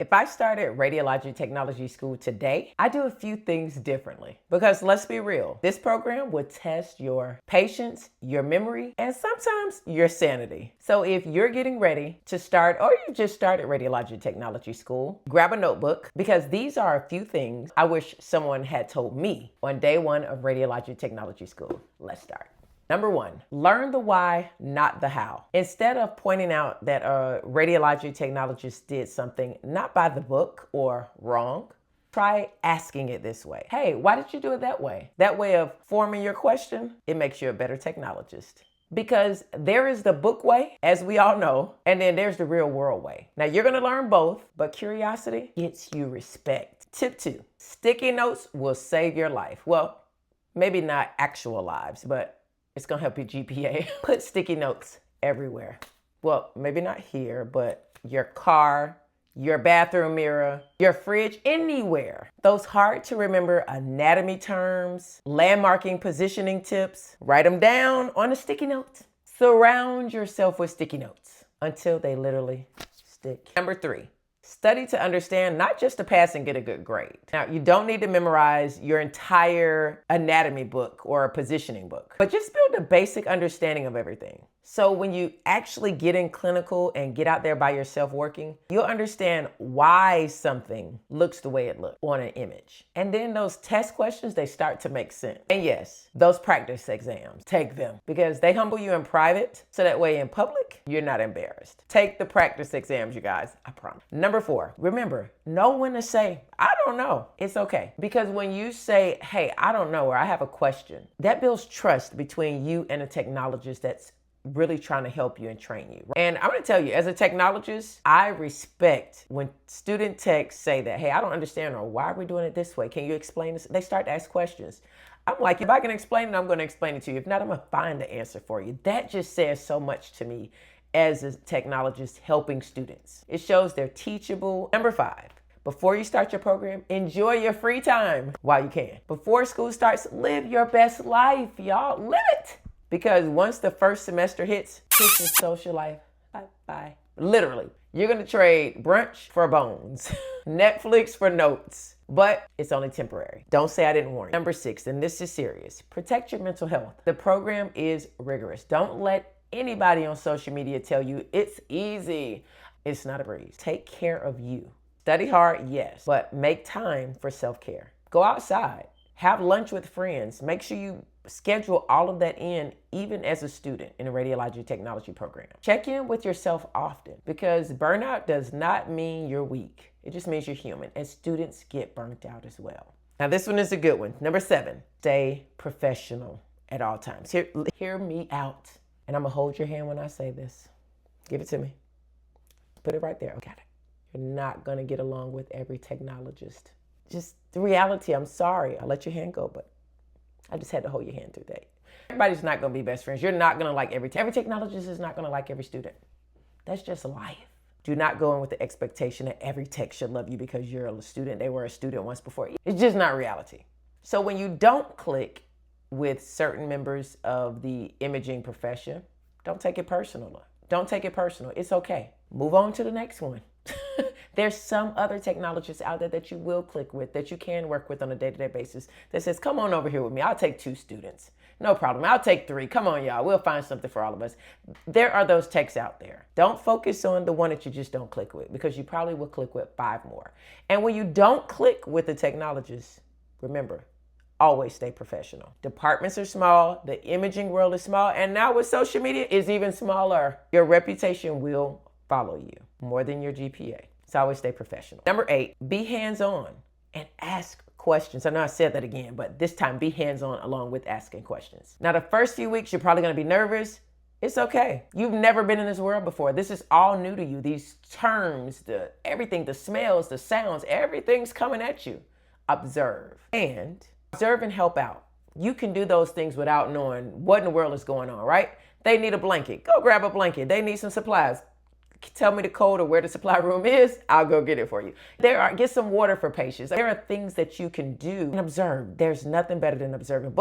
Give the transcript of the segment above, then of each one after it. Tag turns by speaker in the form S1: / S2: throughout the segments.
S1: If I started Radiologic Technology School today, I do a few things differently. Because let's be real, this program would test your patience, your memory, and sometimes your sanity. So if you're getting ready to start, or you just started Radiologic Technology School, grab a notebook, because these are a few things I wish someone had told me on day one of Radiologic Technology School. Let's start. Number one, learn the why, not the how. Instead of pointing out that a radiology technologist did something not by the book or wrong, try asking it this way. Hey, why did you do it that way? That way of forming your question, it makes you a better technologist. Because there is the book way, as we all know, and then there's the real world way. Now you're gonna learn both, but curiosity gets you respect. Tip 2, sticky notes will save your life. Well, maybe not actual lives, but it's gonna help your GPA. Put sticky notes everywhere. Well, maybe not here, but your car, your bathroom mirror, your fridge, anywhere. Those hard to remember anatomy terms, landmarking positioning tips, write them down on a sticky note. Surround yourself with sticky notes until they literally stick. Number 3, study to understand, not just to pass and get a good grade. Now, you don't need to memorize your entire anatomy book or a positioning book, but just build a basic understanding of everything. So when you actually get in clinical and get out there by yourself working, you'll understand why something looks the way it looks on an image. And then those test questions, they start to make sense. And yes, those practice exams, take them because they humble you in private, so that way in public, you're not embarrassed. Take the practice exams, you guys, I promise. Number 4, remember, know when to say, I don't know. It's okay. Because when you say, hey, I don't know, or I have a question, that builds trust between you and a technologist that's really trying to help you and train you. And I'm going to tell you, as a technologist, I respect when student techs say that, hey, I don't understand, or why are we doing it this way? Can you explain this? They start to ask questions. I'm like, if I can explain it, I'm going to explain it to you. If not, I'm going to find the answer for you. That just says so much to me as a technologist helping students. It shows they're teachable. Number 5, before you start your program, enjoy your free time while you can. Before school starts, live your best life, y'all. Live it. Because once the first semester hits, kiss your social life. Bye-bye. Literally, you're gonna trade brunch for bones, Netflix for notes, but it's only temporary. Don't say I didn't warn you. Number 6, and this is serious, protect your mental health. The program is rigorous. Don't let anybody on social media tell you it's easy. It's not a breeze. Take care of you. Study hard, yes, but make time for self-care. Go outside, have lunch with friends. Make sure you schedule all of that in, even as a student in a radiology technology program. Check in with yourself often, because burnout does not mean you're weak. It just means you're human, and students get burnt out as well. Now this one is a good one. Number 7, stay professional at all times. Hear me out. And I'm gonna hold your hand when I say this. Give it to me. Put it right there. Got it. You're not gonna get along with every technologist. Just the reality, I'm sorry. I'll let your hand go, but I just had to hold your hand through that. Everybody's not gonna be best friends. You're not gonna like every technologist is not gonna like every student. That's just life. Do not go in with the expectation that every tech should love you because you're a student. They were a student once before. It's just not reality. So when you don't click with certain members of the imaging profession, don't take it personal. Don't take it personal. It's okay. Move on to the next one. There's some other technologists out there that you will click with, that you can work with on a day-to-day basis, that says, come on over here with me. I'll take 2 students. No problem. I'll take 3. Come on, y'all. We'll find something for all of us. There are those techs out there. Don't focus on the one that you just don't click with, because you probably will click with 5 more. And when you don't click with the technologist, remember, always stay professional. Departments are small. The imaging world is small. And now with social media, it's even smaller. Your reputation will follow you more than your GPA. So always stay professional. Number 8, be hands-on and ask questions. I know I said that again, but this time be hands-on along with asking questions. Now, the first few weeks, you're probably gonna be nervous. It's okay. You've never been in this world before. This is all new to you. These terms, everything, the smells, the sounds, everything's coming at you. Observe and help out. You can do those things without knowing what in the world is going on, right? They need a blanket. Go grab a blanket. They need some supplies. Tell me the code or where the supply room is, I'll go get it for you. Get some water for patients. There are things that you can do and observe. There's nothing better than observing.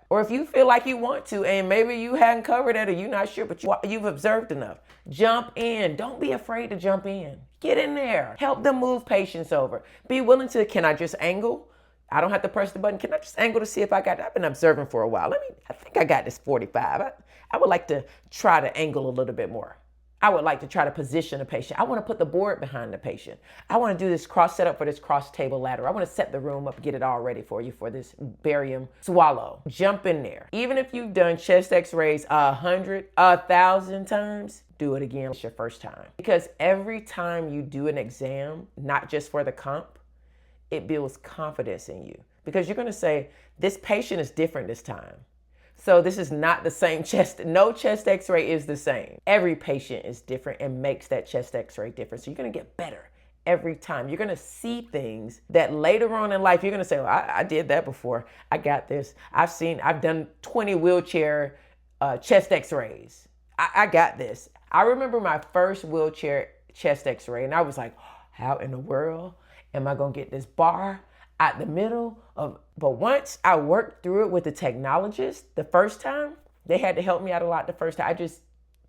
S1: Or if you feel like you want to, and maybe you hadn't covered it or you're not sure, but you've observed enough, jump in. Don't be afraid to jump in. Get in there. Help them move patients over. Be willing to, can I just angle? I don't have to press the button. Can I just angle to see if I got it? I've been observing for a while. I think I got this 45. I would like to try to angle a little bit more. I would like to try to position a patient. I want to put the board behind the patient. I want to do this cross setup for this cross table ladder. I want to set the room up, get it all ready for you for this barium swallow. Jump in there. Even if you've done chest x-rays 100, 1,000 times, do it again. It's your first time. Because every time you do an exam, not just for the comp, it builds confidence in you. Because you're going to say, this patient is different this time. So this is not the same chest. No chest x-ray is the same. Every patient is different and makes that chest x-ray different. So you're going to get better every time. You're going to see things that later on in life, you're going to say, well, I did that before. I got this. I've done 20 wheelchair chest x-rays. I got this. I remember my first wheelchair chest x-ray and I was like, how in the world am I going to get this bar out the middle of, but once I worked through it with the technologist the first time, they had to help me out a lot the first time. I just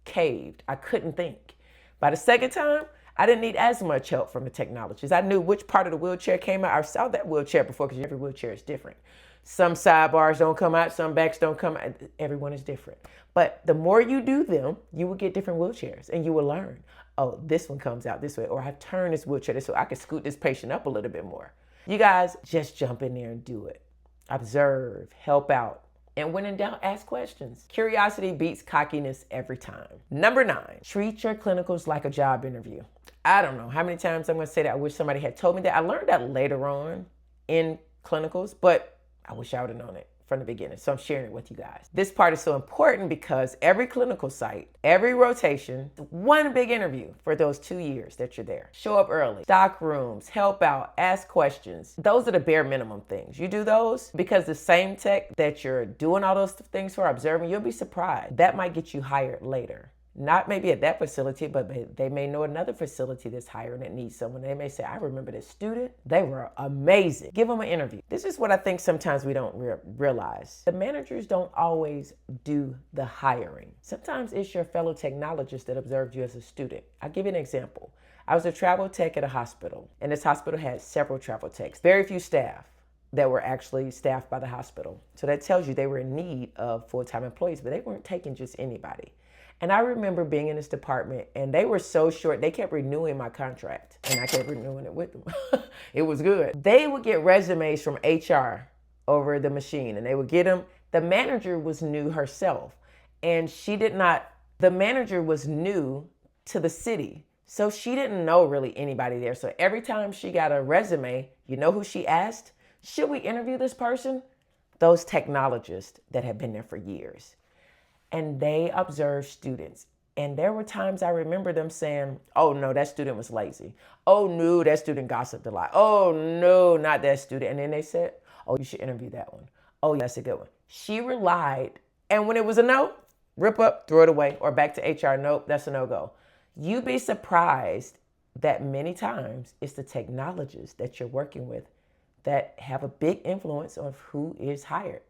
S1: caved. I couldn't think. By the second time, I didn't need as much help from the technologist. I knew which part of the wheelchair came out. I saw that wheelchair before because every wheelchair is different. Some sidebars don't come out, some backs don't come out. Everyone is different. But the more you do them, you will get different wheelchairs and you will learn, oh, this one comes out this way, or I turn this wheelchair this way. I can scoot this patient up a little bit more. You guys just jump in there and do it. Observe, help out. And when in doubt, ask questions. Curiosity beats cockiness every time. Number 9, treat your clinicals like a job interview. I don't know how many times I'm going to say that. I wish somebody had told me that. I learned that later on in clinicals, but I wish I would have known it from the beginning. So I'm sharing it with you guys. This part is so important because every clinical site, every rotation, one big interview for those 2 years that you're there. Show up early, stock rooms, help out, ask questions. Those are the bare minimum things. You do those because the same tech that you're doing all those things for, observing, you'll be surprised. That might get you hired later. Not maybe at that facility, but they may know another facility that's hiring that needs someone. They may say, I remember this student. They were amazing. Give them an interview. This is what I think sometimes we don't realize. The managers don't always do the hiring. Sometimes it's your fellow technologist that observed you as a student. I'll give you an example. I was a travel tech at a hospital, and this hospital had several travel techs, very few staff that were actually staffed by the hospital. So that tells you they were in need of full-time employees, but they weren't taking just anybody. And I remember being in this department and they were so short, they kept renewing my contract and I kept renewing it with them. It was good. They would get resumes from HR over the machine and they would get them. The manager was new herself and the manager was new to the city. So she didn't know really anybody there. So every time she got a resume, you know who she asked? Should we interview this person? Those technologists that had been there for years. And they observed students. And there were times I remember them saying, oh no, that student was lazy. Oh no, that student gossiped a lot. Oh no, not that student. And then they said, oh, you should interview that one. Oh, that's a good one. She relied. And when it was a no, rip up, throw it away, or back to HR, nope, that's a no-go. You'd be surprised that many times it's the technologists that you're working with that have a big influence on who is hired.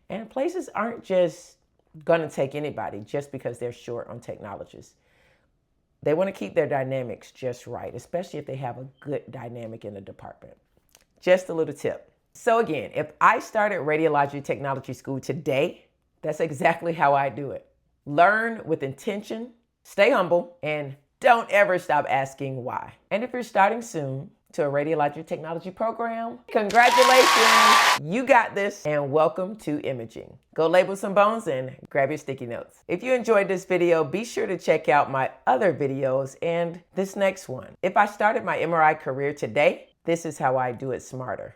S1: And places aren't just gonna take anybody just because they're short on technologists. They want to keep their dynamics just right, especially if they have a good dynamic in the department. Just a little tip. So again, if I started Radiology Technology School today, that's exactly how I do it. Learn with intention, stay humble, and don't ever stop asking why. And if you're starting soon to a Radiologic Technology program, congratulations, you got this, and welcome to imaging. Go label some bones and grab your sticky notes. If you enjoyed this video, be sure to check out my other videos and this next one. If I started my MRI career today, this is how I do it smarter.